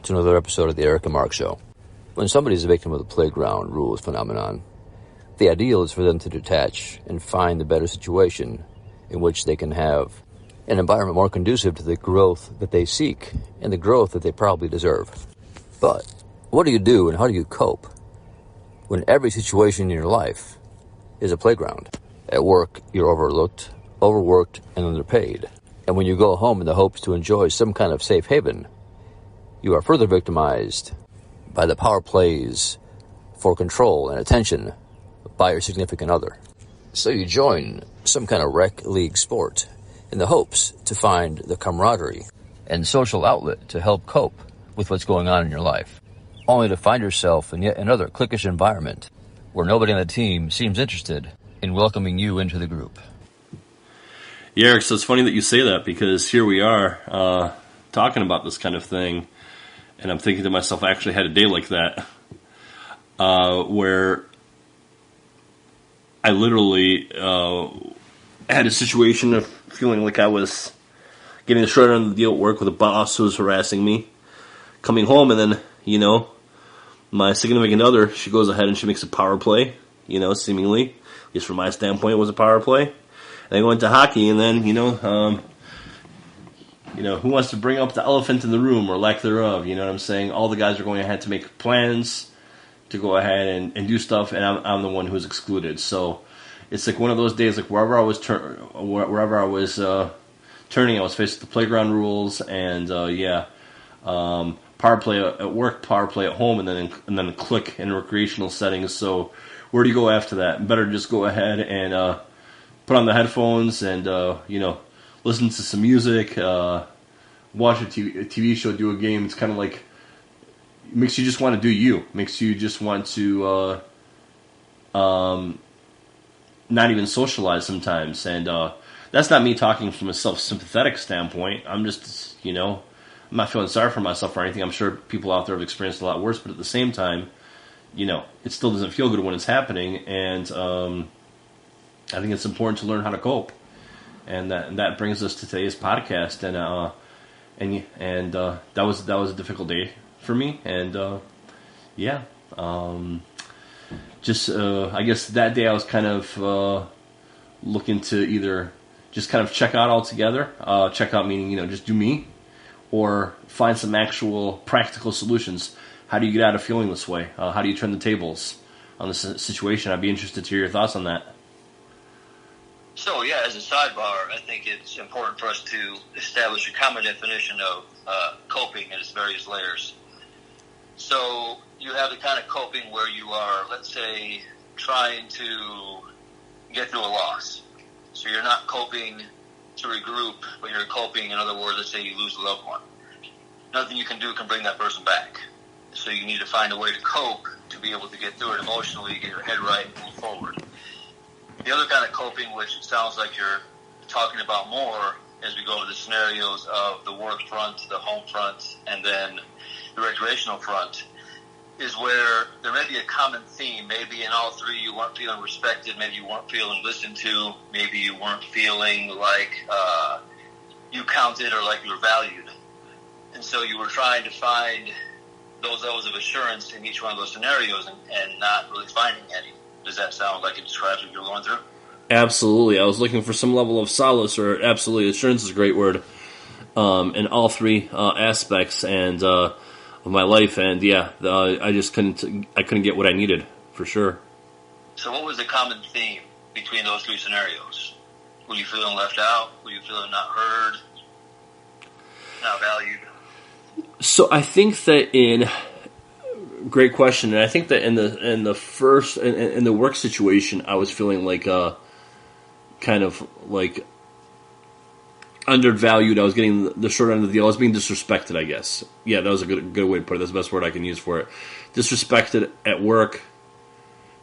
to another episode of the Eric and Mark Show. When somebody is a victim of the playground rules phenomenon, the ideal is for them to detach and find a better situation in which they can have an environment more conducive to the growth that they seek and the growth that they probably deserve. But what do you do and how do you cope when every situation in your life is a playground? At work, you're overlooked, overworked, and underpaid. And when you go home in the hopes to enjoy some kind of safe haven, you are further victimized by the power plays for control and attention by your significant other. So you join some kind of rec league sport in the hopes to find the camaraderie and social outlet to help cope with what's going on in your life, only to find yourself in yet another cliquish environment where nobody on the team seems interested in welcoming you into the group. Yeah, Eric, so it's funny that you say that because here we are talking about this kind of thing, and I'm thinking to myself, I actually had a day like that where I literally had a situation of feeling like I was getting the short end of the deal at work with a boss who was harassing me. Coming home, and then, my significant other, she goes ahead and she makes a power play, seemingly. At least from my standpoint, it was a power play. And I go into hockey, and then, who wants to bring up the elephant in the room or lack thereof? You know what I'm saying? All the guys are going ahead to make plans to go ahead and do stuff, and I'm the one who's excluded. So it's like one of those days, like wherever I was turning, I was faced with the playground rules, and power play at work, power play at home, and then click in recreational settings. So where do you go after that? Better just go ahead and put on the headphones and listen to some music, watch a TV show, do a game. It's kind of like it makes you just want to do you. Makes you just want to not even socialize sometimes. And that's not me talking from a self-sympathetic standpoint. I'm just I'm not feeling sorry for myself or anything. I'm sure people out there have experienced a lot worse, but at the same time, it still doesn't feel good when it's happening, and I think it's important to learn how to cope. And that brings us to today's podcast, and that was a difficult day for me, and I guess that day I was kind of looking to either just kind of check out altogether, check out meaning just do me, or find some actual practical solutions. How do you get out of feeling this way? How do you turn the tables on this situation? I'd be interested to hear your thoughts on that. So, as a sidebar, I think it's important for us to establish a common definition of coping and its various layers. So, you have the kind of coping where you are, let's say, trying to get through a loss. So, you're not coping to regroup, but you're coping, in other words, let's say you lose a loved one. Nothing you can do can bring that person back. So, you need to find a way to cope to be able to get through it emotionally, get your head right, and move forward. The other kind of coping, which it sounds like you're talking about more as we go to the scenarios of the work front, the home front, and then the recreational front, is where there may be a common theme. Maybe in all three you weren't feeling respected, maybe you weren't feeling listened to, maybe you weren't feeling like you counted or like you were valued. And so you were trying to find those levels of assurance in each one of those scenarios and not really finding any. Does that sound like it describes what you're going through? Absolutely. I was looking for some level of solace, or absolutely, assurance is a great word, in all three aspects of my life, and I just couldn't get what I needed, for sure. So what was the common theme between those three scenarios? Were you feeling left out? Were you feeling not heard? Not valued? So I think that great question, and I think that in the first in the work situation, I was feeling like kind of like undervalued. I was getting the short end of the deal. I was being disrespected, I guess. Yeah, that was a good way to put it. That's the best word I can use for it. Disrespected at work,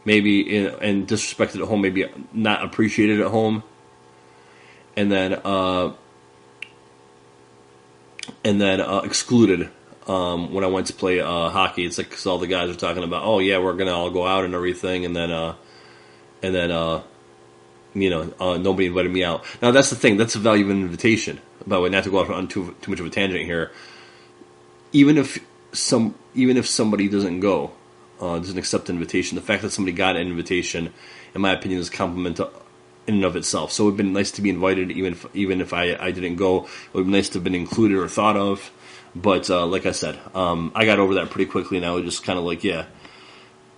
maybe, and disrespected at home, maybe not appreciated at home, and then excluded. When I went to play hockey, it's like because all the guys are talking about, oh yeah, we're gonna all go out and everything, and then nobody invited me out. Now that's the thing. That's the value of an invitation. By the way, not to go off on too much of a tangent here. Even if even if somebody doesn't go, doesn't accept the invitation, the fact that somebody got an invitation, in my opinion, is a compliment in and of itself. So it would have been nice to be invited, even if I didn't go. It would have been nice to have been included or thought of. But like I said, I got over that pretty quickly, and I was just kind of like, yeah,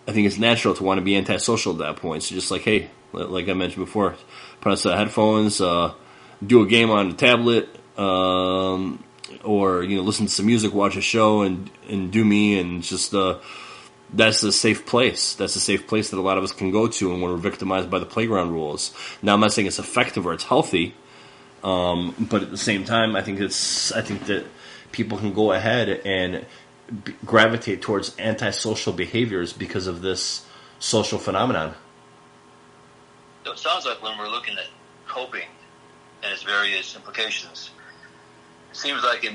I think it's natural to want to be antisocial at that point. So just like, hey, like I mentioned before, put on some headphones, do a game on the tablet, or listen to some music, watch a show, and do me, and just that's a safe place. That's a safe place that a lot of us can go to, and when we're victimized by the playground rules. Now, I'm not saying it's effective or it's healthy, but at the same time, I think that people can go ahead and gravitate towards antisocial behaviors because of this social phenomenon. So it sounds like when we're looking at coping and its various implications, it seems like it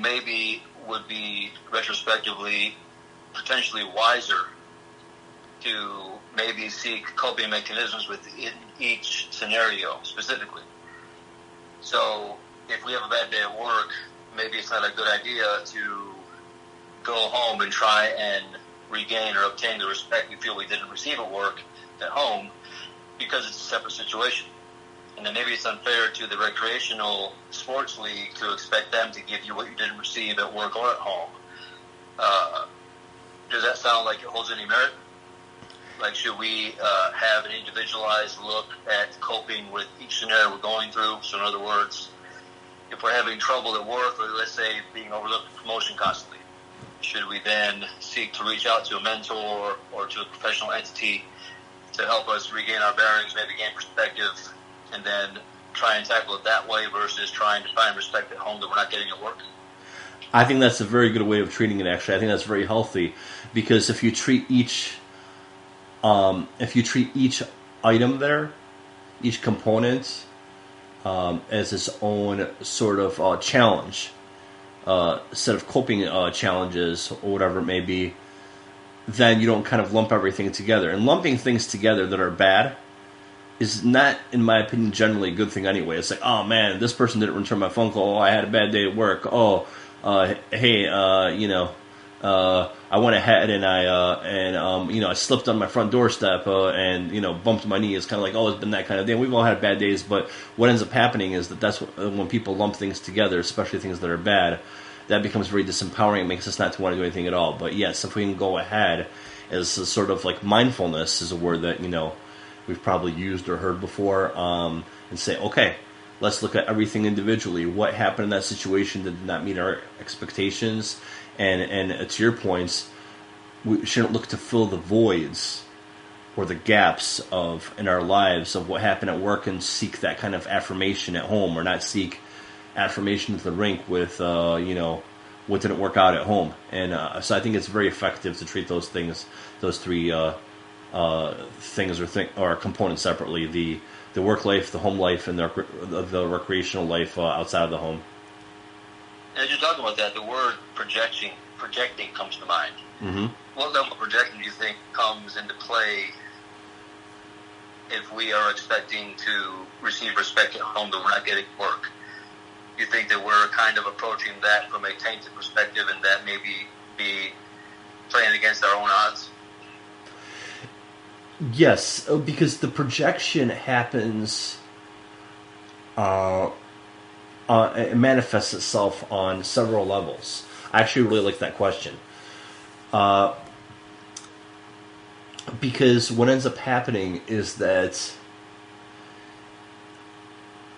would be retrospectively potentially wiser to maybe seek coping mechanisms within each scenario specifically. So if we have a bad day at work, maybe it's not a good idea to go home and try and regain or obtain the respect we feel we didn't receive at work at home, because it's a separate situation. And then maybe it's unfair to the recreational sports league to expect them to give you what you didn't receive at work or at home. Does that sound like it holds any merit? Like, should we have an individualized look at coping with each scenario we're going through? So in other words, if we're having trouble at work, or let's say being overlooked for promotion constantly, should we then seek to reach out to a mentor or to a professional entity to help us regain our bearings, maybe gain perspective, and then try and tackle it that way versus trying to find respect at home that we're not getting at work? I think that's a very good way of treating it, actually. I think that's very healthy, because if you treat each item there, each component, as its own sort of challenge, set of coping challenges, or whatever it may be, then you don't kind of lump everything together. And lumping things together that are bad is not, in my opinion, generally a good thing anyway. It's like, oh man, this person didn't return my phone call. Oh, I had a bad day at work. Oh, hey, I went ahead and I slipped on my front doorstep and bumped my knee. It's kind of like, oh, it's been that kind of day. We've all had bad days, but what ends up happening is that's when people lump things together, especially things that are bad, that becomes very disempowering. It makes us not to want to do anything at all. But yes, if we can go ahead, as a sort of like mindfulness is a word that we've probably used or heard before, and say, okay, let's look at everything individually. What happened in that situation that did not meet our expectations? And to your points, we shouldn't look to fill the voids or the gaps in our lives of what happened at work and seek that kind of affirmation at home, or not seek affirmation at the rink with what didn't work out at home. And so I think it's very effective to treat those things, those three things or components separately: the work life, the home life, and the recreational life outside of the home. As you're talking about that, the word projecting comes to mind. Mm-hmm. What level of projecting do you think comes into play if we are expecting to receive respect at home that we're not getting at work? Do you think that we're kind of approaching that from a tainted perspective, and that maybe be playing against our own odds? Yes, because the projection happens, it manifests itself on several levels. I actually really like that question. Because what ends up happening is that,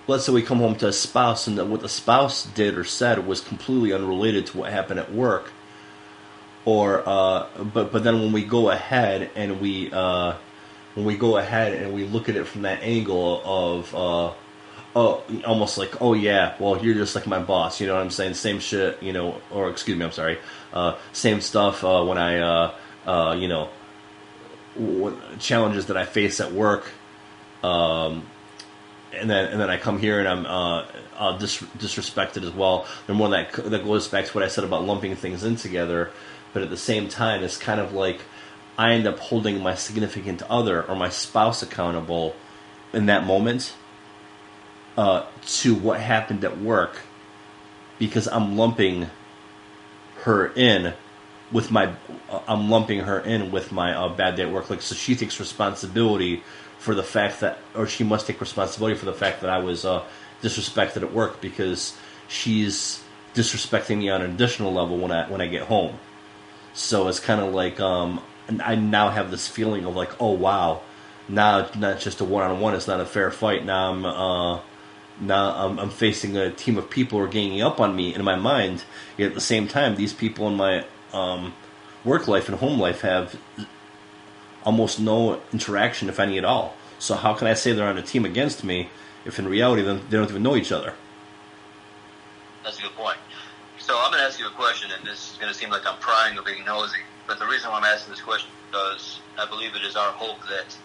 let's say we come home to a spouse, and that what the spouse did or said was completely unrelated to what happened at work. Or, but then when we go ahead and we look at it from that angle of, almost like, oh yeah, well, you're just like my boss, you know what I'm saying? Same shit, or excuse me, I'm sorry, same stuff when I, challenges that I face at work, and then I come here and I'm disrespected as well. They're more that goes back to what I said about lumping things in together, but at the same time, it's kind of like I end up holding my significant other or my spouse accountable in that moment to what happened at work, because I'm lumping her in with my, I'm lumping her in with my bad day at work. Like, so she takes responsibility for the fact that, or she must take responsibility for the fact that I was disrespected at work, because she's disrespecting me on an additional level when I get home. So it's kind of like I now have this feeling of like, oh wow, now it's not just a one-on-one, it's not a fair fight. Now I'm facing a team of people who are ganging up on me in my mind. Yet at the same time, these people in my work life and home life have almost no interaction, if any at all. So how can I say they're on a team against me if in reality they don't even know each other? That's a good point. So I'm going to ask you a question, and this is going to seem like I'm prying or being nosy, but the reason why I'm asking this question is because I believe it is our hope that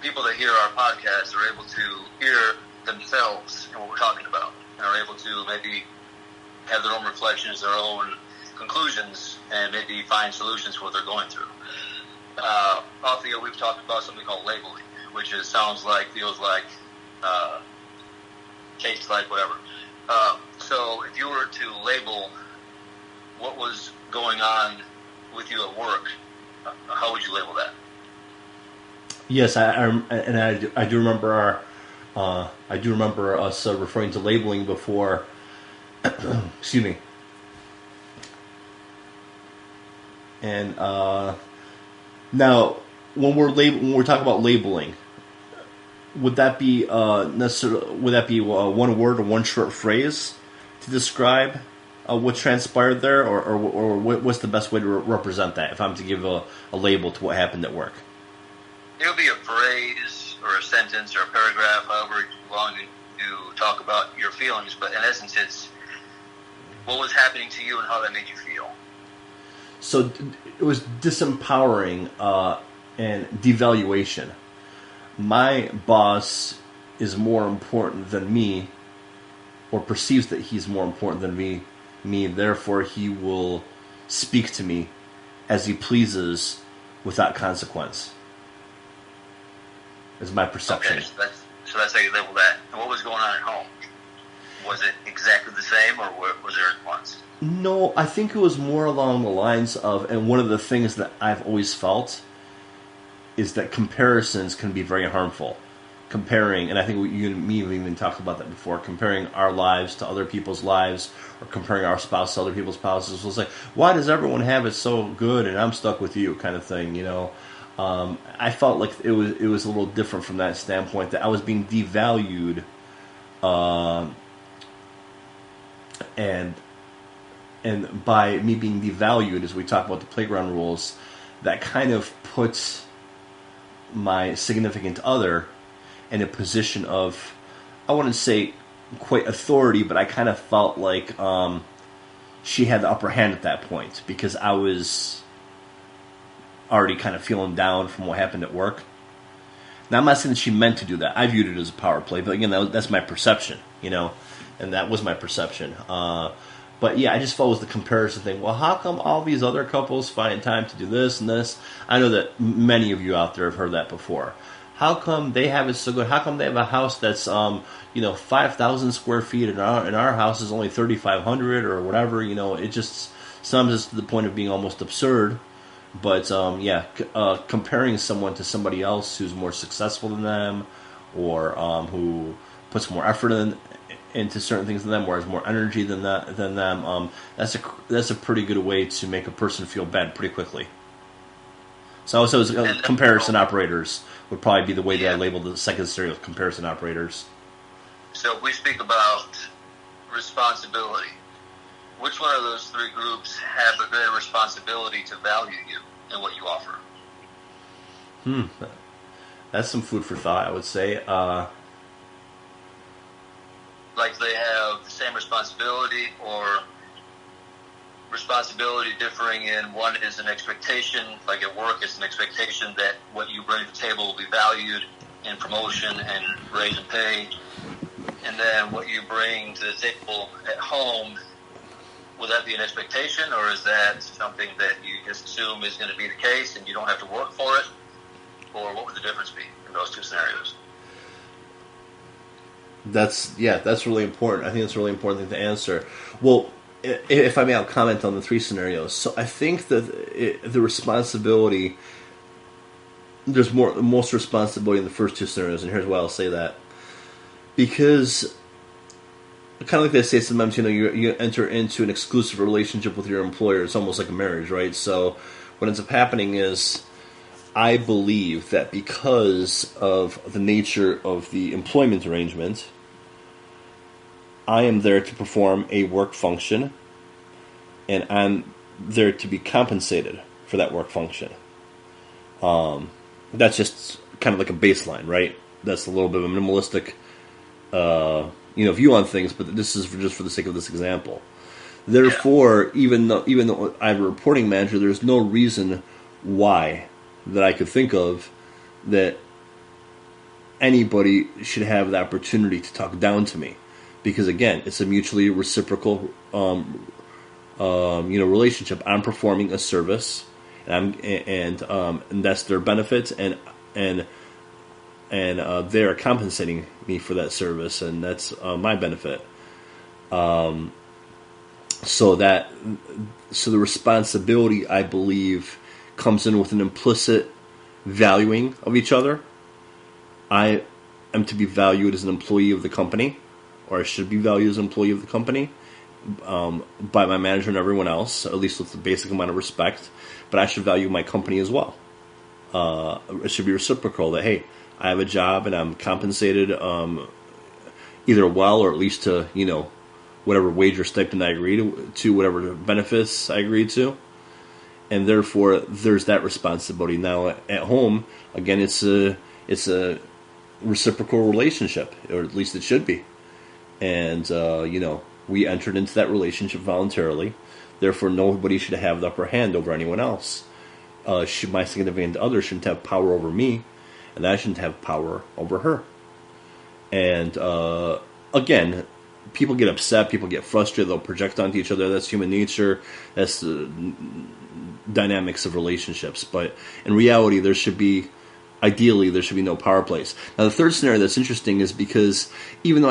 people that hear our podcast are able to hear themselves in what we're talking about, and are able to maybe have their own reflections, their own conclusions, and maybe find solutions for what they're going through. Off the air, we've talked about something called labeling, which is sounds like, feels like, tastes like, whatever. So if you were to label what was going on with you at work, how would you label that? Yes, I do remember us referring to labeling before. Excuse me. And now, when we're talking about labeling, would that be one word or one short phrase to describe what transpired there, or what's the best way to represent that? If I'm to give a label to what happened at work, it would be a phrase or a sentence or a paragraph, however long you talk about your feelings. But in essence, it's what was happening to you and how that made you feel. So it was disempowering and devaluation. My boss is more important than me, or perceives that he's more important than me. Therefore, he will speak to me as he pleases without consequence. Is my perception. Okay, so that's how you label that. And what was going on at home? Was it exactly the same, or was there a nuance? No, I think it was more along the lines of, and one of the things that I've always felt is that comparisons can be very harmful. Comparing, and I think you and me have even talked about that before, comparing our lives to other people's lives, or comparing our spouse to other people's spouses. It's like, why does everyone have it so good and I'm stuck with you, kind of thing, you know? I felt like it was a little different from that standpoint, that I was being devalued, and by me being devalued, as we talk about the playground rules, that kind of puts my significant other in a position of, I wouldn't say quite authority, but I kind of felt like she had the upper hand at that point, because I was already kind of feeling down from what happened at work. Now, I'm not saying that she meant to do that. I viewed it as a power play, but again, that's my perception, you know, and that was my perception. But yeah, I just felt it was the comparison thing. Well, how come all these other couples find time to do this and this? I know that many of you out there have heard that before. How come they have it so good? How come they have a house that's 5,000 square feet, and our house is only 3,500 or whatever? You know, it just sometimes it's to the point of being almost absurd. But comparing someone to somebody else who's more successful than them, or who puts more effort into certain things than them, or has more energy than them, that's a pretty good way to make a person feel bad pretty quickly. So comparison operators would probably be the way that I labeled the second series of comparison operators. So if we speak about responsibility, which one of those three groups have a greater responsibility to value you and what you offer? That's some food for thought, I would say. Like they have the same responsibility, or responsibility differing in one is an expectation, like at work it's an expectation that what you bring to the table will be valued in promotion and raise and pay, and then what you bring to the table at home, would that be an expectation, or is that something that you just assume is going to be the case and you don't have to work for it? Or what would the difference be in those two scenarios? That's really important. I think that's a really important thing to answer. Well, if I may, I'll comment on the three scenarios. So I think that the responsibility, there's most responsibility in the first two scenarios, and here's why I'll say that. Because, kind of like they say sometimes, you enter into an exclusive relationship with your employer. It's almost like a marriage, right? So what ends up happening is, I believe that because of the nature of the employment arrangement, I am there to perform a work function, and I'm there to be compensated for that work function. That's just kind of like a baseline, right? That's a little bit of a minimalistic, view on things, but this is just for the sake of this example. Therefore, even though I have a reporting manager, there's no reason why that I could think of that anybody should have the opportunity to talk down to me, because again, it's a mutually reciprocal, relationship. I'm performing a service, and that's their benefit, and they're compensating me for that service, and that's my benefit. So the responsibility, I believe, comes in with an implicit valuing of each other. I am to be valued as an employee of the company, or I should be valued as an employee of the company by my manager and everyone else, at least with the basic amount of respect. But I should value my company as well. It should be reciprocal that, hey, I have a job and I'm compensated either well or at least to, whatever wage or stipend I agree to whatever benefits I agree to. And therefore, there's that responsibility. Now, at home, again, it's a reciprocal relationship, or at least it should be. And, we entered into that relationship voluntarily. Therefore, nobody should have the upper hand over anyone else. My significant other shouldn't have power over me, and I shouldn't have power over her. And, again, people get upset, people get frustrated, they'll project onto each other. That's human nature. That's the dynamics of relationships. But in reality, ideally, there should be no power plays. Now, the third scenario that's interesting is because even though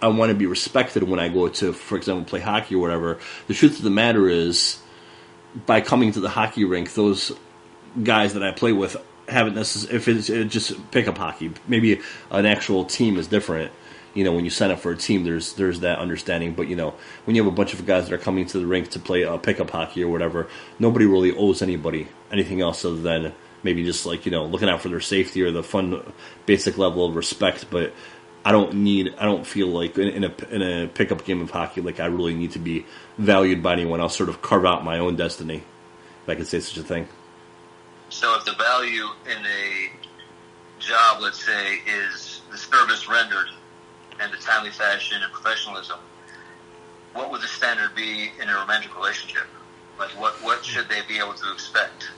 I want to be respected when I go to, for example, play hockey or whatever, the truth of the matter is, by coming to the hockey rink, those guys that I play with haven't necessarily, if it's just pickup hockey, maybe an actual team is different. When you sign up for a team, there's that understanding. But, when you have a bunch of guys that are coming to the rink to play pickup hockey or whatever, nobody really owes anybody anything else other than maybe just looking out for their safety or the fun, basic level of respect. But I don't feel like in a pickup game of hockey, like I really need to be valued by anyone. I'll sort of carve out my own destiny, if I could say such a thing. So if the value in a job, let's say, is the service rendered and the timely fashion and professionalism, what would the standard be in a romantic relationship? Like what should they be able to expect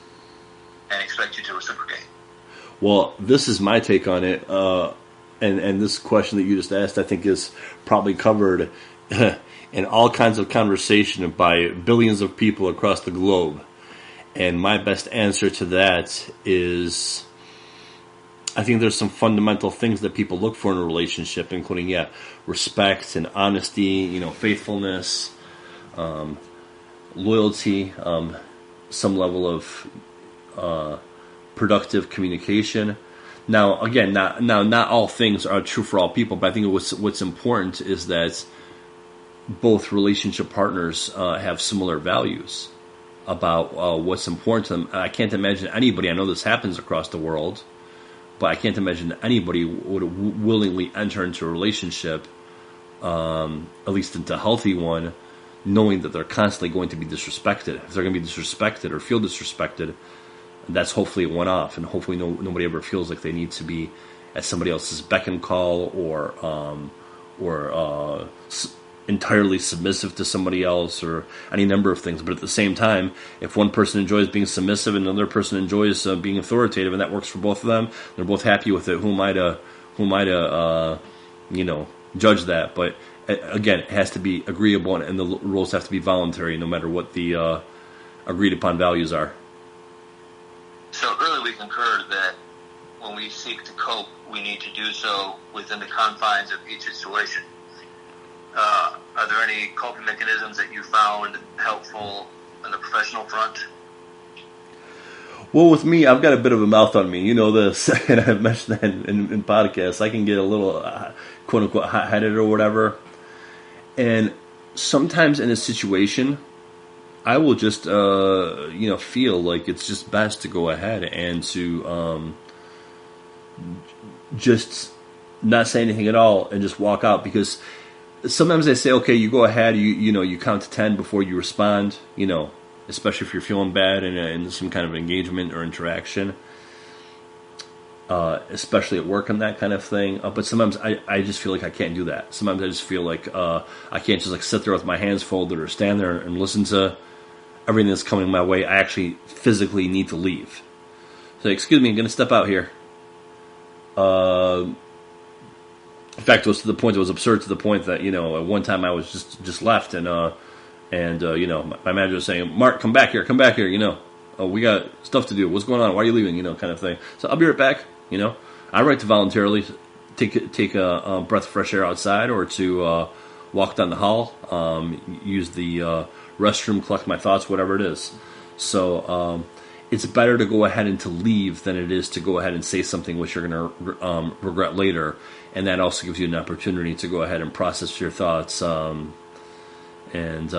and expect you to reciprocate? Well, this is my take on it. And this question that you just asked, I think, is probably covered in all kinds of conversation by billions of people across the globe. And my best answer to that is, I think there's some fundamental things that people look for in a relationship, including, respect and honesty, faithfulness, loyalty, some level of productive communication. Now, again, not all things are true for all people, but I think what's important is that both relationship partners have similar values about what's important to them. I can't imagine anybody, I know this happens across the world, but I can't imagine anybody would willingly enter into a relationship, at least into a healthy one, knowing that they're constantly going to be disrespected. If they're going to be disrespected or feel disrespected, that's hopefully a one-off, and hopefully nobody ever feels like they need to be at somebody else's beck and call or entirely submissive to somebody else or any number of things. But at the same time, if one person enjoys being submissive and another person enjoys being authoritative, and that works for both of them, they're both happy with it. Who am I to judge that? But again, it has to be agreeable, and the roles have to be voluntary, no matter what the agreed upon values are. So really, we concur that when we seek to cope, we need to do so within the confines of each situation. Are there any coping mechanisms that you found helpful on the professional front? Well, with me, I've got a bit of a mouth on me. You know this, and I've mentioned that in podcasts. I can get a little, quote unquote, hot-headed or whatever. And sometimes in a situation, I will just, feel like it's just best to go ahead and to just not say anything at all and just walk out, because sometimes they say, okay, you go ahead, you count to 10 before you respond, especially if you're feeling bad in some kind of engagement or interaction, especially at work and that kind of thing. But sometimes I just feel like I can't do that. Sometimes I just feel like I can't just sit there with my hands folded or stand there and listen to everything that's coming my way. I actually physically need to leave. So, excuse me, I'm going to step out here. In fact, it was to the point, it was absurd to the point that, at one time I was just left, and my manager was saying, Mark, come back here, we got stuff to do. What's going on? Why are you leaving? Kind of thing. So I'll be right back. I like to voluntarily take a breath of fresh air outside, or to walk down the hall, use the restroom, collect my thoughts, whatever it is. So it's better to go ahead and to leave than it is to go ahead and say something which you're going to regret later. And that also gives you an opportunity to go ahead and process your thoughts. I think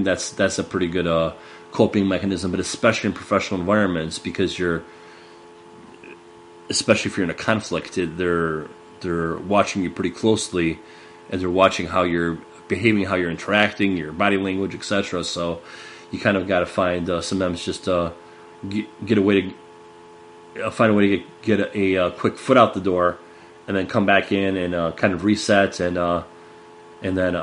that's a pretty good coping mechanism, but especially in professional environments, because especially if you're in a conflict, they're watching you pretty closely, and they're watching how you're behaving, how you're interacting, your body language, etc. So you kind of got to find sometimes just get a way to find a way to get a quick foot out the door, and then come back in and kind of reset, and then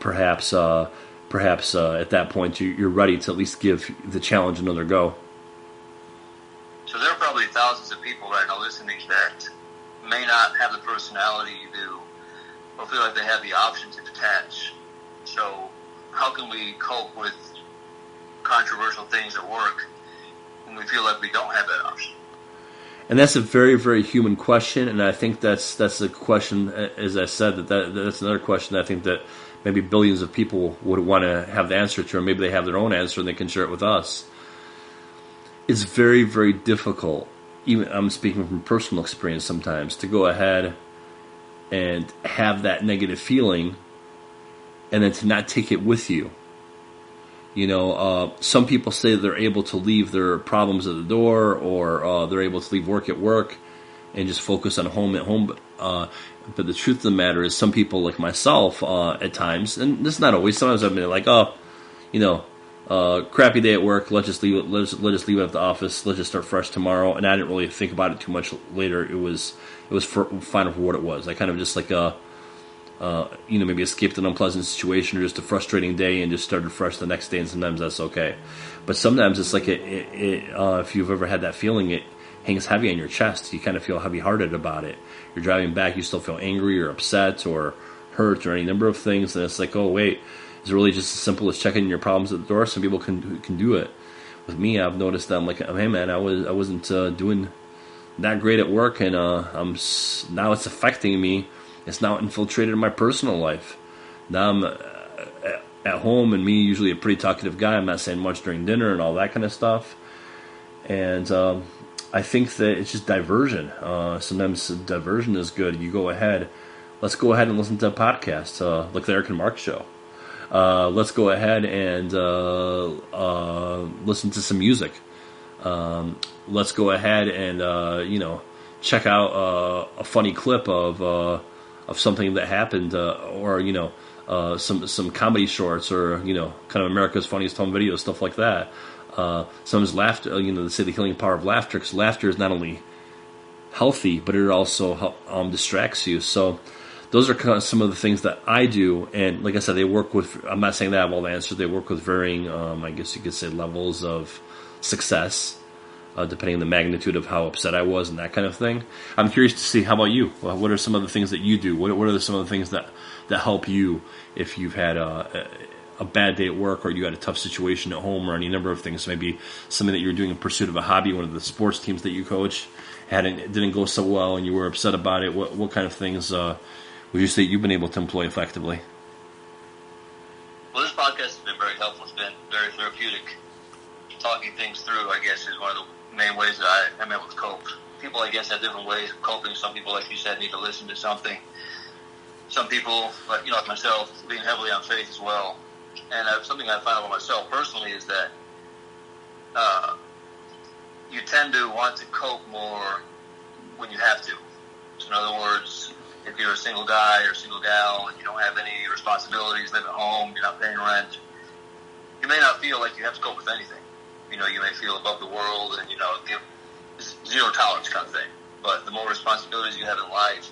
perhaps at that point you're ready to at least give the challenge another go. So there are probably thousands of people right now listening that may not have the personality you do, or feel like they have the option to detach. So how can we cope with controversial things at work when we feel like we don't have that option? And that's a very, very human question, and I think that's a question, as I said, that's another question that I think that maybe billions of people would want to have the answer to, or maybe they have their own answer and they can share it with us. It's very, very difficult, even I'm speaking from personal experience sometimes, to go ahead and have that negative feeling and then to not take it with you. Some people say they're able to leave their problems at the door, or they're able to leave work at work and just focus on home at home. But the truth of the matter is, some people like myself, at times, and this is not always, sometimes I've been like, crappy day at work, let's just leave it. Let's just leave it at the office. Let's just start fresh tomorrow. And I didn't really think about it too much later. It was fine for what it was. I kind of just like maybe escaped an unpleasant situation or just a frustrating day and just started fresh the next day, and sometimes that's okay. But sometimes it's like if you've ever had that feeling, it hangs heavy on your chest. You kind of feel heavy-hearted about it. You're driving back, you still feel angry or upset or hurt or any number of things, and it's like, oh, wait, is it really just as simple as checking your problems at the door? Some people can do it. With me, I've noticed that I'm like, hey, man, I wasn't doing that great at work, and now it's affecting me. It's now infiltrated in my personal life. Now I'm at home, and me, usually a pretty talkative guy, I'm not saying much during dinner and all that kind of stuff. And I think that it's just diversion. Sometimes diversion is good. You go ahead. Let's go ahead and listen to a podcast, like the Eric and Mark Show. Let's go ahead and listen to some music. Let's go ahead and check out a funny clip of something that happened, or some comedy shorts, or kind of America's Funniest Home Videos, stuff like that. Sometimes laughter, they say the healing power of laughter, because laughter is not only healthy, but it also distracts you. So those are kind of some of the things that I do, and like I said, they work with, I'm not saying that I have all the answers, they work with varying, I guess you could say, levels of success, depending on the magnitude of how upset I was and that kind of thing. I'm curious to see, how about you? What are some of the things that you do? What are some of the things that help you if you've had a bad day at work, or you had a tough situation at home, or any number of things? Maybe something that you were doing in pursuit of a hobby, one of the sports teams that you coach didn't go so well, and you were upset about it. What kind of things would you say you've been able to employ effectively? Well, this podcast has been very helpful. It's been very therapeutic. Talking things through, I guess, is one of the main ways that I am able to cope. People, I guess, have different ways of coping. Some people, like you said, need to listen to something. Some people, like myself, lean heavily on faith as well. And something I find about myself personally is that you tend to want to cope more when you have to. So in other words, if you're a single guy or a single gal and you don't have any responsibilities, live at home, you're not paying rent, you may not feel like you have to cope with anything. You may feel above the world and, give zero tolerance kind of thing. But the more responsibilities you have in life,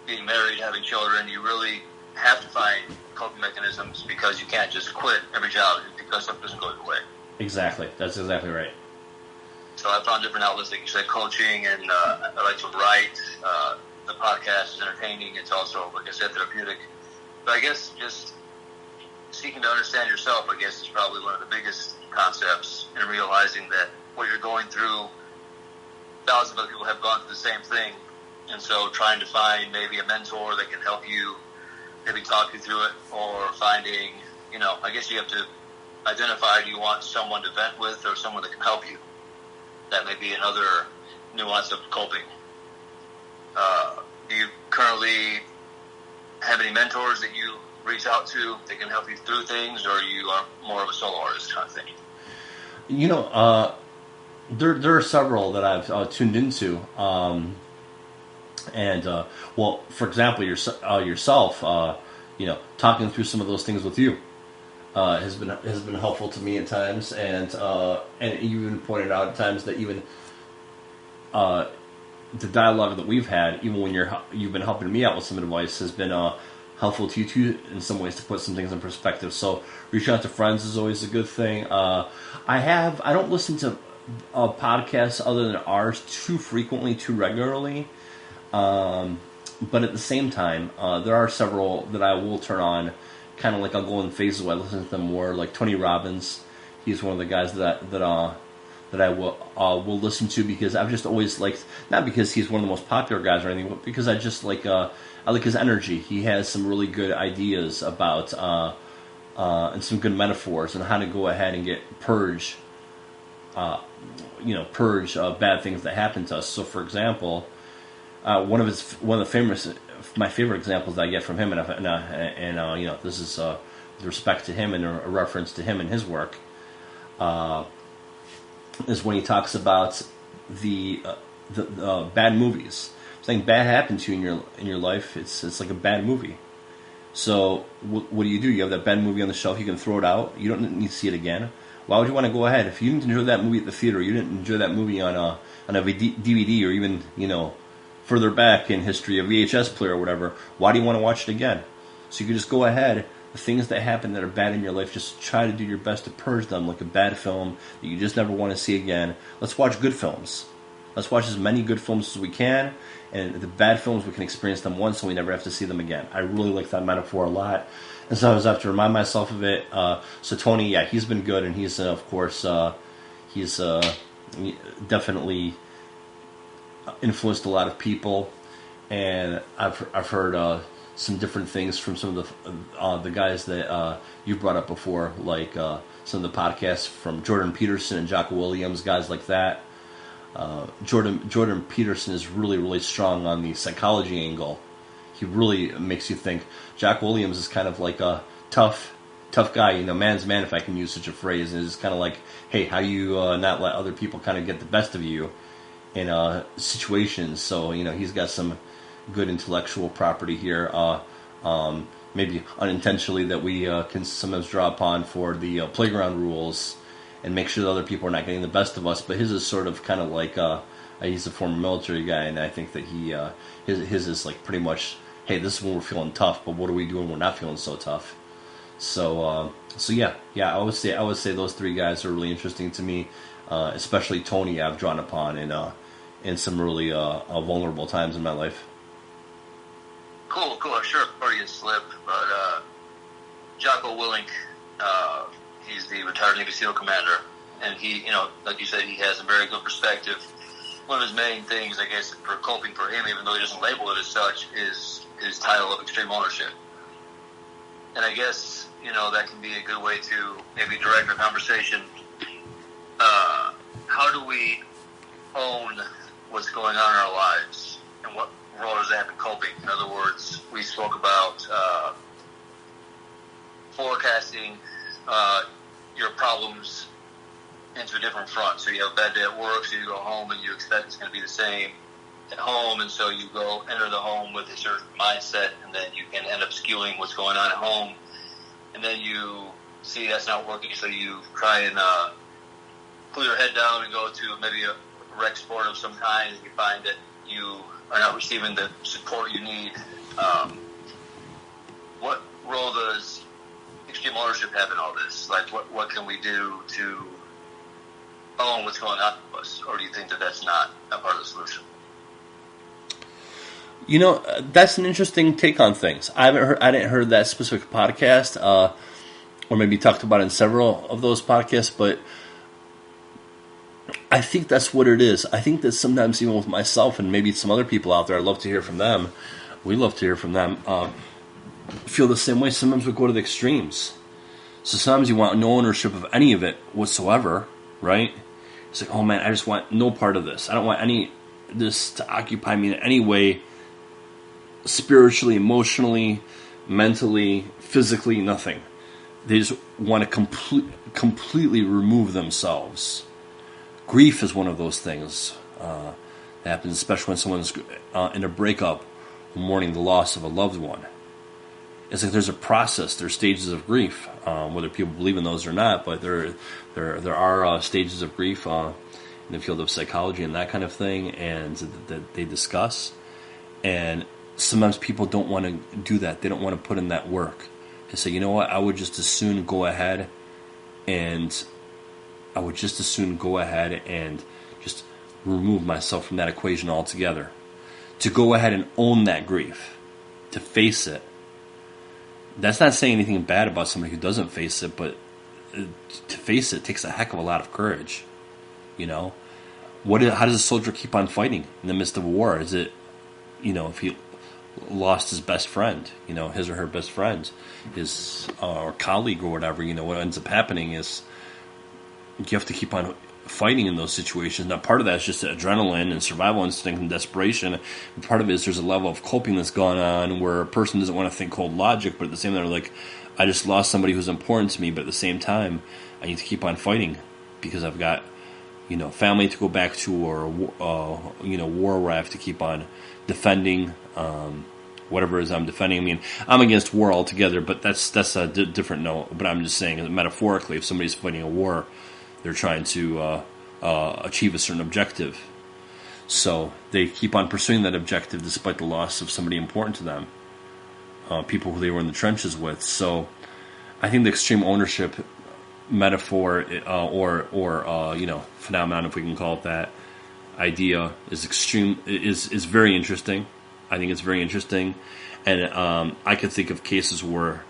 being married, having children, you really have to find coping mechanisms because you can't just quit every job because something doesn't go your way. Exactly. That's exactly right. So I found different outlets, like you said, coaching, and I like to write. The podcast is entertaining. It's also, like I said, therapeutic. But I guess just seeking to understand yourself, I guess, is probably one of the biggest concepts in realizing that what you're going through, thousands of other people have gone through the same thing. And so trying to find maybe a mentor that can help you, maybe talk you through it, or finding, I guess you have to identify, do you want someone to vent with or someone that can help you? That may be another nuance of coping. Do you currently have any mentors that you reach out to that can help you through things, or you are more of a solo artist kind of thing? There are several that I've tuned into. Well, for example, yourself, talking through some of those things with you has been helpful to me at times, and you even pointed out at times that even the dialogue that we've had, even when you've been helping me out with some advice, has been helpful to you too in some ways to put some things in perspective. So reaching out to friends is always a good thing. I don't listen to podcasts other than ours too frequently, too regularly. But at the same time, there are several that I will turn on, kind of like I'll go in phases where I listen to them more, like Tony Robbins. He's one of the guys that I will listen to because I've just always liked, not because he's one of the most popular guys or anything, but because I just like I like his energy. He has some really good ideas about and some good metaphors on how to go ahead and purge bad things that happen to us. So, for example, one of my favorite examples that I get from him, and this is with respect to him and a reference to him and his work, is when he talks about the bad movies. Something bad happened to you in your life. It's like a bad movie. So what do? You have that bad movie on the shelf. You can throw it out. You don't need to see it again. Why would you want to go ahead if you didn't enjoy that movie at the theater? You didn't enjoy that movie on a DVD or even further back in history, a VHS player or whatever. Why do you want to watch it again? So you can just go ahead. The things that happen that are bad in your life, just try to do your best to purge them, like a bad film that you just never want to see again. Let's watch good films. Let's watch as many good films as we can, and the bad films, we can experience them once and we never have to see them again. I really like that metaphor a lot, and so I always have to remind myself of it. So Tony, yeah, he's been good, and he's, of course, he's definitely influenced a lot of people, and I've heard some different things from some of the guys that you've brought up before, like some of the podcasts from Jordan Peterson and Jocko Williams, guys like that. Jordan Peterson is really, really strong on the psychology angle. He really makes you think. Jocko Williams is kind of like a tough guy, man's man, if I can use such a phrase. And it's kind of like, hey, how you not let other people kind of get the best of you in situations. So, he's got some good intellectual property here, maybe unintentionally, that we can sometimes draw upon for the playground rules and make sure that other people are not getting the best of us. But his is sort of kind of like, he's a former military guy, and I think that his is like pretty much, hey, this is when we're feeling tough, but what are we doing when we're not feeling so tough? So yeah, I would say those three guys are really interesting to me, especially Tony. I've drawn upon in some really vulnerable times in my life. Cool. I'm sure Freudian slip, but Jocko Willink, he's the retired Navy SEAL commander, and he, like you said, he has a very good perspective. One of his main things, I guess, for coping for him, even though he doesn't label it as such, is his title of extreme ownership. And I guess, that can be a good way to maybe direct our conversation. How do we own what's going on in our lives, and what role does that have in coping? In other words, we spoke about forecasting your problems into a different front. So you have a bad day at work, so you go home and you expect it's going to be the same at home, and so you go enter the home with a certain mindset, and then you can end up skewing what's going on at home, and then you see that's not working, so you try and pull your head down and go to maybe a rec sport of some kind, and you find that you are not receiving the support you need. What role does extreme ownership have in all this? Like, what can we do to own what's going on with us? Or do you think that that's not a part of the solution? That's an interesting take on things. I didn't heard that specific podcast, or maybe talked about it in several of those podcasts, but I think that's what it is. I think that sometimes even with myself and maybe some other people out there, I'd love to hear from them. We love to hear from them. Feel the same way. Sometimes we go to the extremes. So sometimes you want no ownership of any of it whatsoever, right? It's like, oh man, I just want no part of this. I don't want this to occupy me in any way, spiritually, emotionally, mentally, physically, nothing. They just want to completely remove themselves. Grief is one of those things that happens, especially when someone's in a breakup, mourning the loss of a loved one. It's like there's a process, there's stages of grief, whether people believe in those or not, but there are stages of grief in the field of psychology and that kind of thing, and that they discuss. And sometimes people don't want to do that. They don't want to put in that work. They say, you know what, I would just as soon go ahead and just remove myself from that equation altogether. To go ahead and own that grief, to face it. That's not saying anything bad about somebody who doesn't face it, but to face it takes a heck of a lot of courage. How does a soldier keep on fighting in the midst of a war? Is it, if he lost his best friend, his or her best friend, his or colleague or whatever, what ends up happening is you have to keep on fighting in those situations. Now, part of that is just adrenaline and survival instinct and desperation. And part of it is there's a level of coping that's gone on where a person doesn't want to think cold logic, but at the same time, they're like, I just lost somebody who's important to me, but at the same time, I need to keep on fighting because I've got, family to go back to, or, war where I have to keep on defending, whatever it is I'm defending. I mean, I'm against war altogether, but that's a different note. But I'm just saying, metaphorically, if somebody's fighting a war, they're trying to achieve a certain objective. So they keep on pursuing that objective despite the loss of somebody important to them, people who they were in the trenches with. So I think the extreme ownership metaphor or phenomenon, if we can call it that, idea is very interesting. I think it's very interesting. And I could think of cases where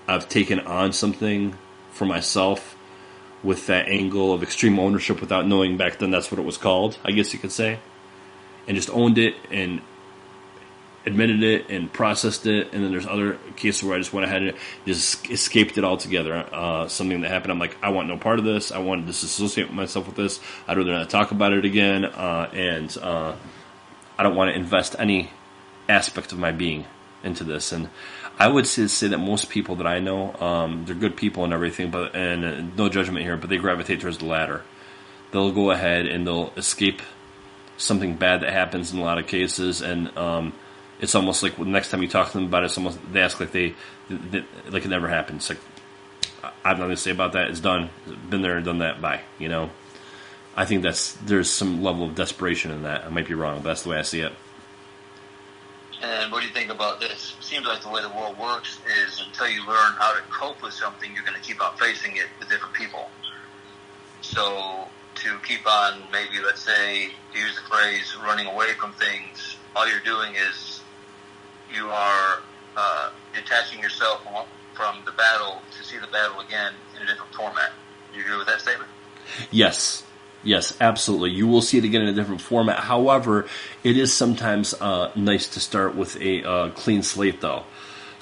I've taken on something for myself with that angle of extreme ownership without knowing back then that's what it was called, I guess you could say, and just owned it and admitted it and processed it. And then there's other cases where I just went ahead and just escaped it altogether. Something that happened, I'm like, I want no part of this. I want to disassociate myself with this. I'd rather not talk about it again. And I don't want to invest any aspect of my being into this. And I would say that most people that I know, they're good people and everything, but no judgment here, but they gravitate towards the latter. They'll go ahead and they'll escape something bad that happens in a lot of cases, and it's almost like the next time you talk to them about it, it's almost they ask like they like it never happened. It's like, I have nothing to say about that. It's done. Been there and done that. Bye. I think there's some level of desperation in that. I might be wrong, but that's the way I see it. And what do you think about this? It seems like the way the world works is until you learn how to cope with something, you're going to keep on facing it with different people. So to keep on, maybe, let's say, to use the phrase, running away from things, all you're doing is you are detaching yourself from the battle to see the battle again in a different format. Do you agree with that statement? Yes. Yes, absolutely. You will see it again in a different format. However, it is sometimes nice to start with a clean slate, though.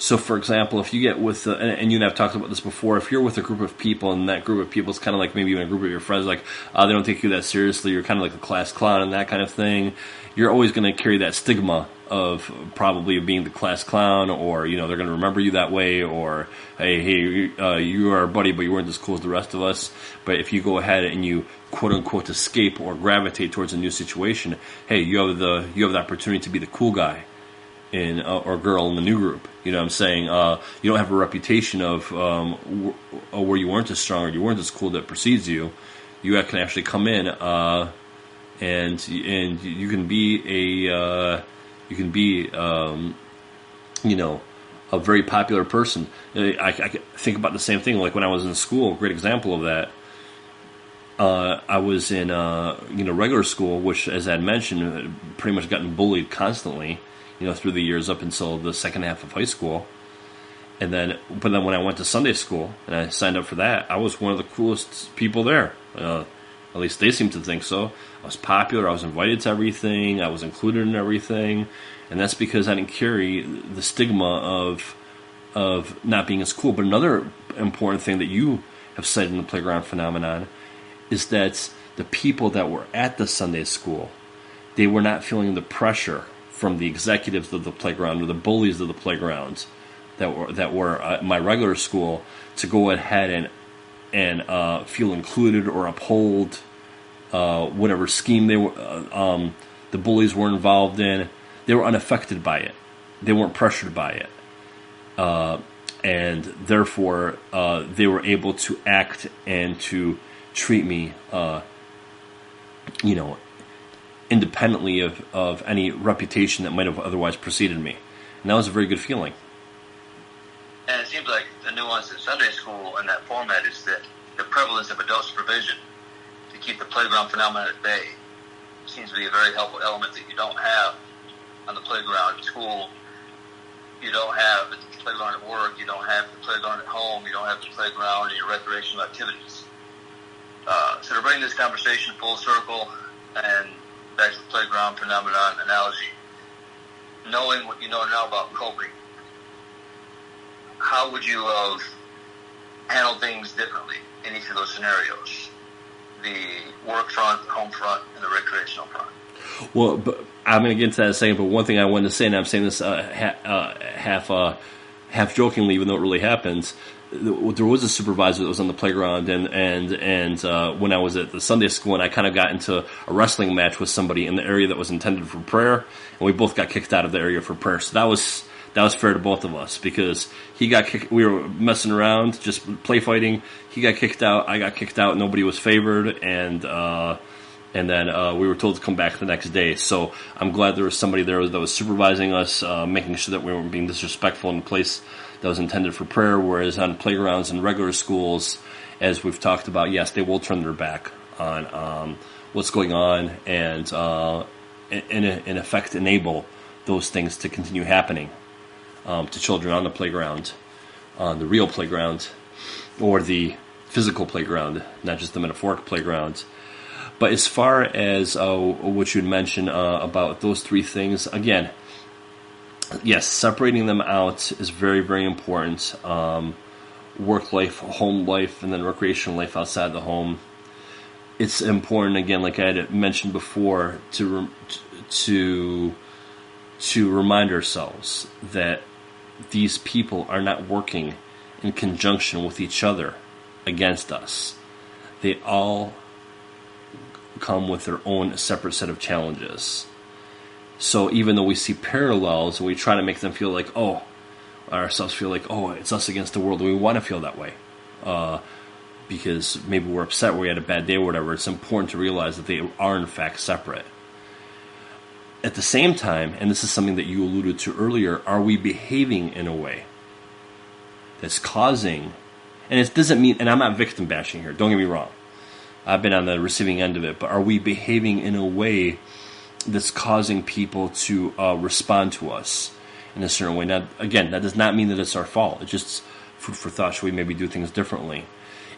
So, for example, if you get with, and you and I have talked about this before, if you're with a group of people and that group of people is kind of like maybe even a group of your friends, like they don't take you that seriously, you're kind of like a class clown and that kind of thing, you're always going to carry that stigma of probably being the class clown, or they're going to remember you that way, or hey, you are our buddy, but you weren't as cool as the rest of us. But if you go ahead and you quote unquote escape or gravitate towards a new situation, hey, you have the opportunity to be the cool guy in or girl in the new group. You know what I'm saying? You don't have a reputation of where you weren't as strong or you weren't as cool that precedes you. You can actually come in and you can be a very popular person. I think about the same thing. Like when I was in school, a great example of that. I was in regular school, which, as I had mentioned, pretty much gotten bullied constantly, through the years up until the second half of high school. But then when I went to Sunday school and I signed up for that, I was one of the coolest people there. At least they seemed to think so. I was popular. I was invited to everything. I was included in everything, and that's because I didn't carry the stigma of not being as cool. But another important thing that you have cited in the playground phenomenon is that the people that were at the Sunday school, they were not feeling the pressure from the executives of the playground or the bullies of the playground that were at my regular school to go ahead and feel included or uphold whatever scheme the bullies were involved in. They were unaffected by it. They weren't pressured by it. And therefore, they were able to act and to treat me, independently of any reputation that might have otherwise preceded me. And that was a very good feeling. And it seems like the nuance in Sunday school in that format is that the prevalence of adult supervision to keep the playground phenomenon at bay seems to be a very helpful element that you don't have on the playground at school. You don't have at the playground at work. You don't have the playground at home. You don't have the playground in your recreational activities. So to bring this conversation full circle and back to the playground phenomenon analogy, knowing what you know now about coping, how would you have handled things differently in each of those scenarios? The work front, the home front, and the recreational front. Well, but I'm going to get into that in a second, but one thing I wanted to say, and I'm saying this half jokingly, even though it really happens, there was a supervisor that was on the playground, and when I was at the Sunday school, and I kind of got into a wrestling match with somebody in the area that was intended for prayer, and we both got kicked out of the area for prayer. So that was fair to both of us, because he got kicked. We were messing around, just play fighting. He got kicked out. I got kicked out. Nobody was favored, and then we were told to come back the next day. So I'm glad there was somebody there that was supervising us, making sure that we weren't being disrespectful in a place that was intended for prayer. Whereas on playgrounds and regular schools, as we've talked about, yes, they will turn their back on what's going on and in effect enable those things to continue happening to children on the playground, on the real playground, or the physical playground, not just the metaphoric playground. But as far as what you'd mentioned about those three things, again, yes, separating them out is very, very important. Work life, home life, and then recreational life outside the home. It's important, again, like I had mentioned before, to remind ourselves that these people are not working in conjunction with each other against us. They all come with their own separate set of challenges. So even though we see parallels and we try to make them feel like, ourselves feel like, it's us against the world, and we want to feel that way because maybe we're upset, we had a bad day or whatever, it's important to realize that they are in fact separate. At the same time, and this is something that you alluded to earlier, are we behaving in a way that's causing, and it doesn't mean, and I'm not victim bashing here, don't get me wrong, I've been on the receiving end of it, but are we behaving in a way that's causing people to respond to us in a certain way? Now, again, that does not mean that it's our fault. It's just food for thought. Should we maybe do things differently?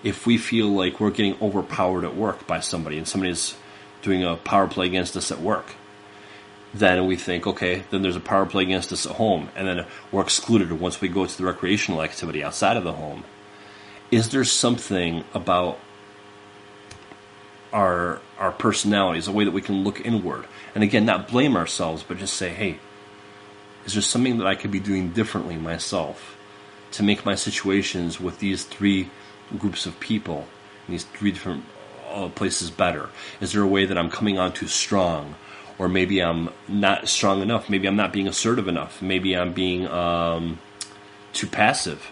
if we feel like we're getting overpowered at work by somebody and somebody's doing a power play against us at work, then we think, okay, then there's a power play against us at home, and then we're excluded once we go to the recreational activity outside of the home. Is there something about our personalities, a way that we can look inward, and again, not blame ourselves, but just say, hey, is there something that I could be doing differently myself to make my situations with these three groups of people, in these three different places better? Is there a way that I'm coming on too strong? Or maybe I'm not strong enough. Maybe I'm not being assertive enough. Maybe I'm being too passive.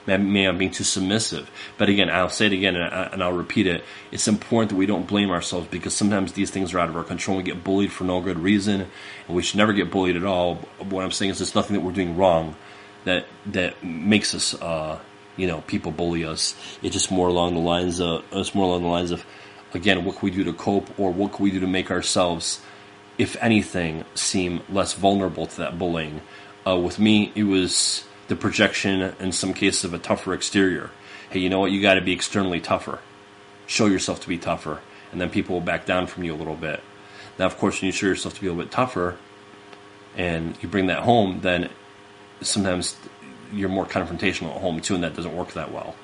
Maybe I'm being too submissive. But again, I'll say it again and I'll repeat it. It's important that we don't blame ourselves, because sometimes these things are out of our control. We get bullied for no good reason, and we should never get bullied at all. What I'm saying is there's nothing that we're doing wrong that makes us, people bully us. It's just more along the lines of, again, what can we do to cope, or what can we do to make ourselves, if anything, seem less vulnerable to that bullying. With me, it was the projection, in some cases, of a tougher exterior. Hey, you know what? You got to be externally tougher. Show yourself to be tougher, and then people will back down from you a little bit. Now, of course, when you show yourself to be a little bit tougher, and you bring that home, then sometimes you're more confrontational at home too, and that doesn't work that well,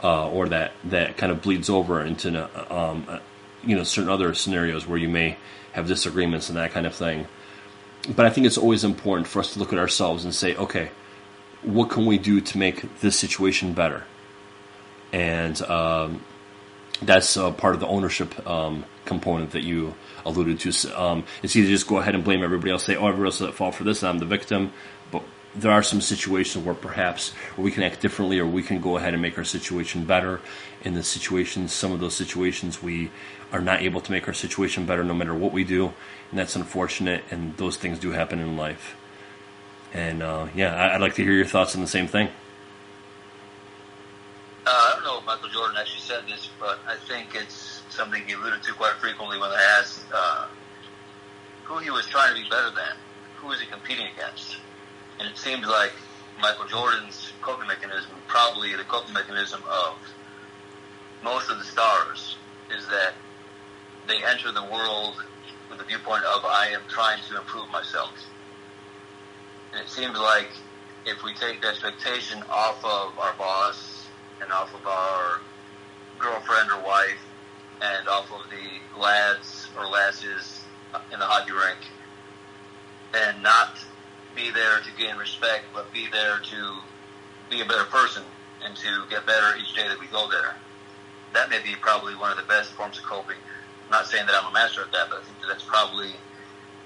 or that kind of bleeds over into certain other scenarios where you may have disagreements and that kind of thing. But I think it's always important for us to look at ourselves and say, okay, what can we do to make this situation better? And that's part of the ownership component that you alluded to. It's easy to just go ahead and blame everybody else, say, oh, everybody else is at fault for this, and I'm the victim. But there are some situations where perhaps we can act differently, or we can go ahead and make our situation better. In the situations, some of those situations, we are not able to make our situation better no matter what we do, and that's unfortunate, and those things do happen in life. And I'd like to hear your thoughts on the same thing. I don't know if Michael Jordan actually said this, but I think it's something he alluded to quite frequently when they asked who he was trying to be better than, who was he competing against. And it seems like Michael Jordan's coping mechanism, probably the coping mechanism of most of the stars, is that they enter the world with the viewpoint of, I am trying to improve myself. And it seems like if we take the expectation off of our boss and off of our girlfriend or wife and off of the lads or lasses in the hockey rink, and not be there to gain respect, but be there to be a better person and to get better each day that we go there, that may be probably one of the best forms of coping. I'm not saying that I'm a master at that, but I think that's probably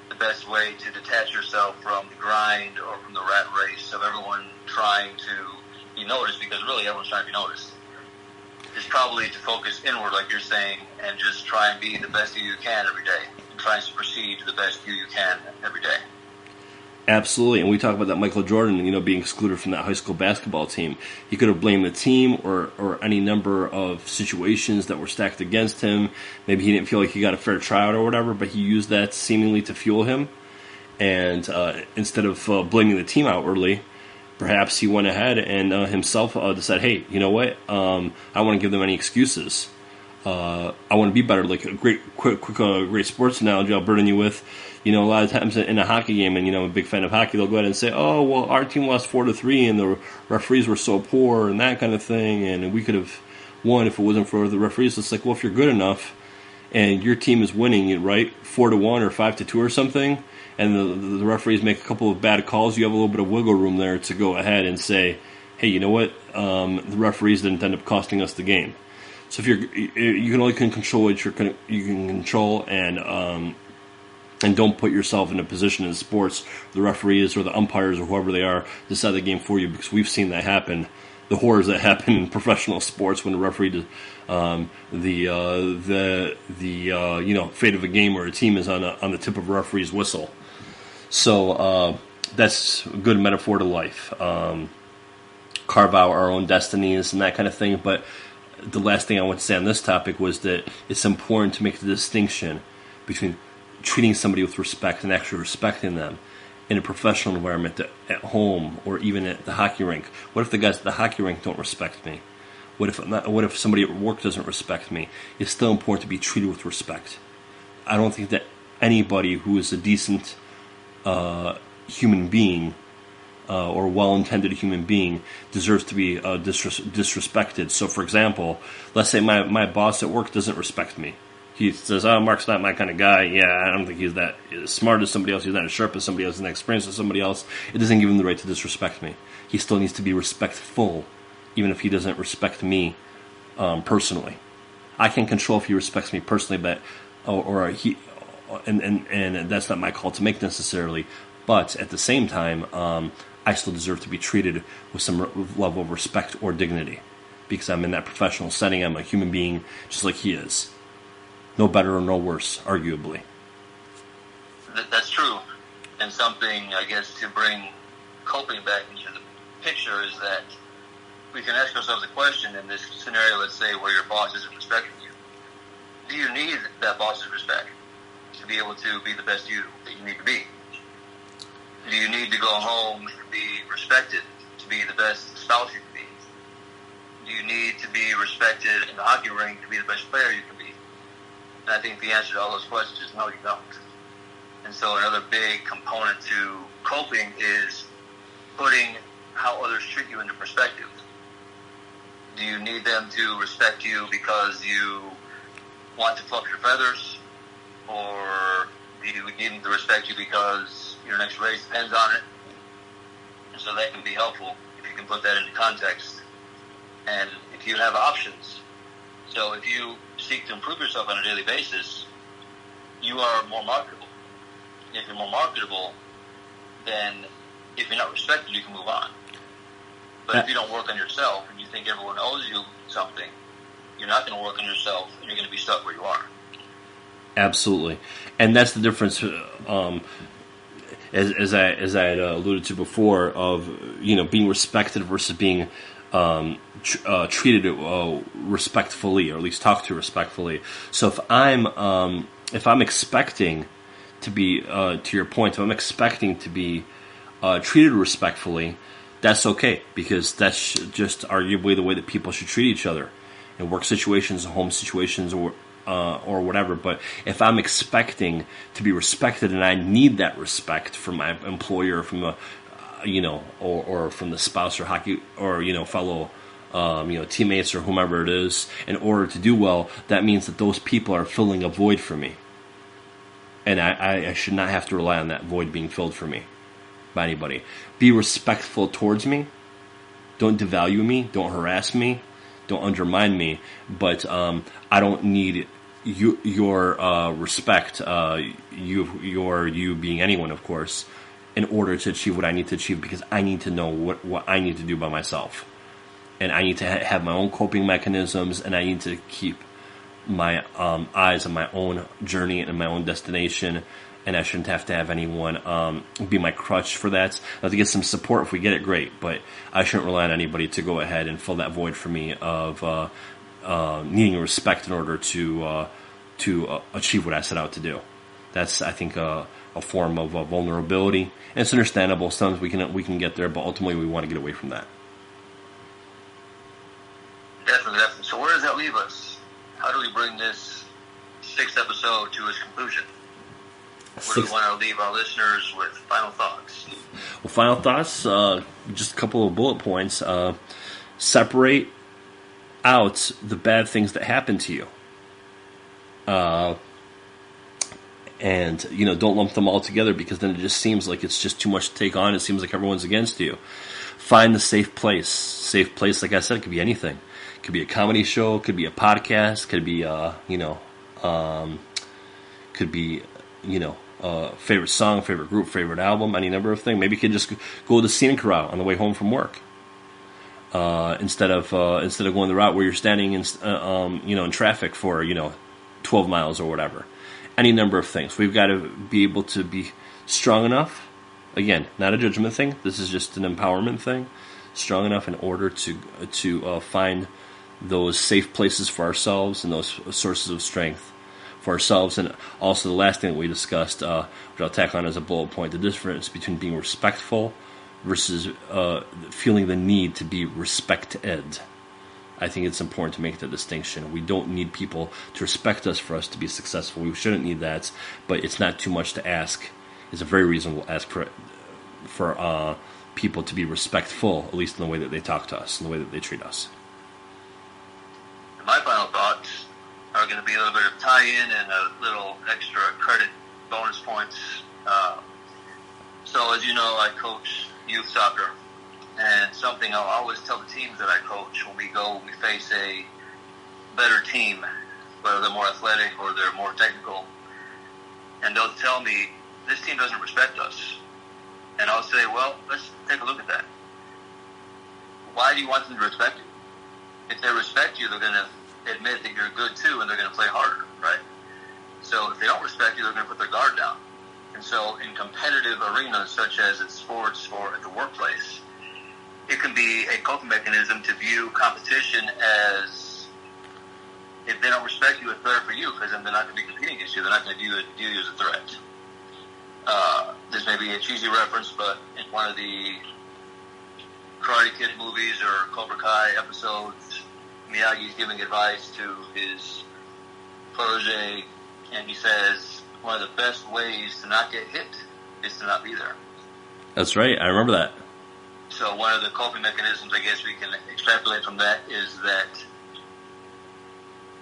the best way to detach yourself from the grind or from the rat race of everyone trying to be noticed, because really everyone's trying to be noticed. It's probably to focus inward, like you're saying, and just try and be the best you can every day, and try and proceed to the best you can every day. Absolutely, and we talk about that Michael Jordan, being excluded from that high school basketball team. He could have blamed the team or any number of situations that were stacked against him. Maybe he didn't feel like he got a fair tryout or whatever, but he used that seemingly to fuel him. And instead of blaming the team outwardly, perhaps he went ahead and himself decided, hey, you know what? I don't want to give them any excuses. I want to be better. Like a great sports analogy I'll burden you with. A lot of times in a hockey game, and I'm a big fan of hockey, they'll go ahead and say, oh, well, our team lost 4-3, and the referees were so poor, and that kind of thing, and we could have won if it wasn't for the referees. It's like, well, if you're good enough, and your team is winning, right, 4-1 or 5-2 or something, and the referees make a couple of bad calls, you have a little bit of wiggle room there to go ahead and say, hey, you know what, the referees didn't end up costing us the game. So if you can only control what you can control, and don't put yourself in a position in sports, the referees or the umpires or whoever they are decide the game for you, because we've seen that happen, the horrors that happen in professional sports when the referee fate of a game or a team is on the tip of a referee's whistle. So that's a good metaphor to life. Carve out our own destinies and that kind of thing. But the last thing I want to say on this topic was that it's important to make the distinction between treating somebody with respect and actually respecting them in a professional environment, at home, or even at the hockey rink. What if the guys at the hockey rink don't respect me? What if somebody at work doesn't respect me? It's still important to be treated with respect. I don't think that anybody who is a decent human being or well-intended human being deserves to be disrespected. So, for example, let's say my boss at work doesn't respect me. He says, "Oh, Mark's not my kind of guy. Yeah, I don't think he's that smart as somebody else. He's not as sharp as somebody else. He's not experienced as somebody else." It doesn't give him the right to disrespect me. He still needs to be respectful, even if he doesn't respect me personally. I can control if he respects me personally, but and that's not my call to make necessarily. But at the same time, I still deserve to be treated with some level of respect or dignity, because I'm in that professional setting. I'm a human being just like he is. No better or no worse, arguably. That's true. And something, I guess, to bring coping back into the picture is that we can ask ourselves a question in this scenario, let's say, where your boss isn't respecting you. Do you need that boss's respect to be able to be the best you that you need to be? Do you need to go home and be respected to be the best spouse you can be? Do you need to be respected in the hockey rink to be the best player you can be? And I think the answer to all those questions is no, you don't. And so another big component to coping is putting how others treat you into perspective. Do you need them to respect you because you want to fluff your feathers? Or do you need them to respect you because your next race depends on it? And so that can be helpful if you can put that into context. And if you have options. So if you seek to improve yourself on a daily basis, you are more marketable. If you're more marketable, then if you're not respected, you can move on. But if you don't work on yourself and you think everyone owes you something, you're not going to work on yourself and you're going to be stuck where you are. Absolutely. And that's the difference, as I had alluded to before, of being respected versus being treated respectfully, or at least talked to respectfully. So if I'm expecting to be, to your point, if I'm expecting to be treated respectfully, that's okay, because that's just arguably the way that people should treat each other in work situations, home situations, or whatever. But if I'm expecting to be respected and I need that respect from my employer, from the or from the spouse or hockey or fellow teammates or whomever it is, in order to do well, that means that those people are filling a void for me, and I should not have to rely on that void being filled for me by anybody. Be respectful towards me. Don't devalue me. Don't harass me. Don't undermine me. But I don't need your respect. You being anyone, of course, in order to achieve what I need to achieve, because I need to know what I need to do by myself. And I need to have my own coping mechanisms, and I need to keep my eyes on my own journey and my own destination, and I shouldn't have to have anyone be my crutch for that. Now, to get some support, if we get it, great, but I shouldn't rely on anybody to go ahead and fill that void for me of needing respect in order to achieve what I set out to do. That's, I think, a form of vulnerability, and it's understandable. Sometimes we can get there, but ultimately we want to get away from that. Definitely. So where does that leave us? How do we bring this 6th episode to its conclusion? What do we want to leave our listeners with? Final thoughts. Well, final thoughts, just a couple of bullet points. Separate out the bad things that happen to you. And don't lump them all together, because then it just seems like it's just too much to take on. It seems like everyone's against you. Find the safe place. Safe place, like I said, it could be anything. It could be a comedy show. It could be a podcast. It could be favorite song, favorite group, favorite album, any number of things. Maybe you could just go the scenic route on the way home from work, instead of going the route where you're standing in traffic for 12 miles or whatever. Any number of things. We've got to be able to be strong enough. Again, not a judgment thing. This is just an empowerment thing. Strong enough in order to find those safe places for ourselves and those sources of strength for ourselves. And also the last thing that we discussed, which I'll tack on as a bullet point, the difference between being respectful versus feeling the need to be respected. I think it's important to make the distinction. We don't need people to respect us for us to be successful. We shouldn't need that, but it's not too much to ask. It's a very reasonable ask for people to be respectful, at least in the way that they talk to us, in the way that they treat us. My final thoughts are going to be a little bit of tie-in and a little extra credit bonus points. So as you know, I coach youth soccer. And something I'll always tell the teams that I coach when we face a better team, whether they're more athletic or they're more technical, and they'll tell me, this team doesn't respect us. And I'll say, well, let's take a look at that. Why do you want them to respect you? If they respect you, they're going to admit that you're good too, and they're going to play harder, right? So if they don't respect you, they're going to put their guard down. And so in competitive arenas, such as in sports or at the workplace, it can be a coping mechanism to view competition as, if they don't respect you, it's better for you, because then they're not going to be competing against you. They're not going to view you as a threat. This may be a cheesy reference, but in one of the Karate Kid movies or Cobra Kai episodes, Miyagi's giving advice to his protege, and he says, one of the best ways to not get hit is to not be there. That's right. I remember that. So one of the coping mechanisms, I guess we can extrapolate from that, is that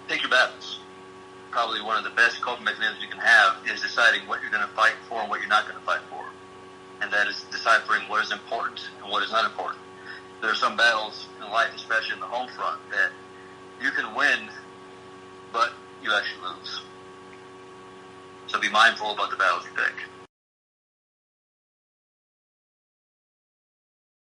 take your battles. Probably one of the best coping mechanisms you can have is deciding what you're going to fight for and what you're not going to fight for. And that is deciphering what is important and what is not important. There are some battles in life, especially in the home front, that you can win, but you actually lose. So be mindful about the battles you pick.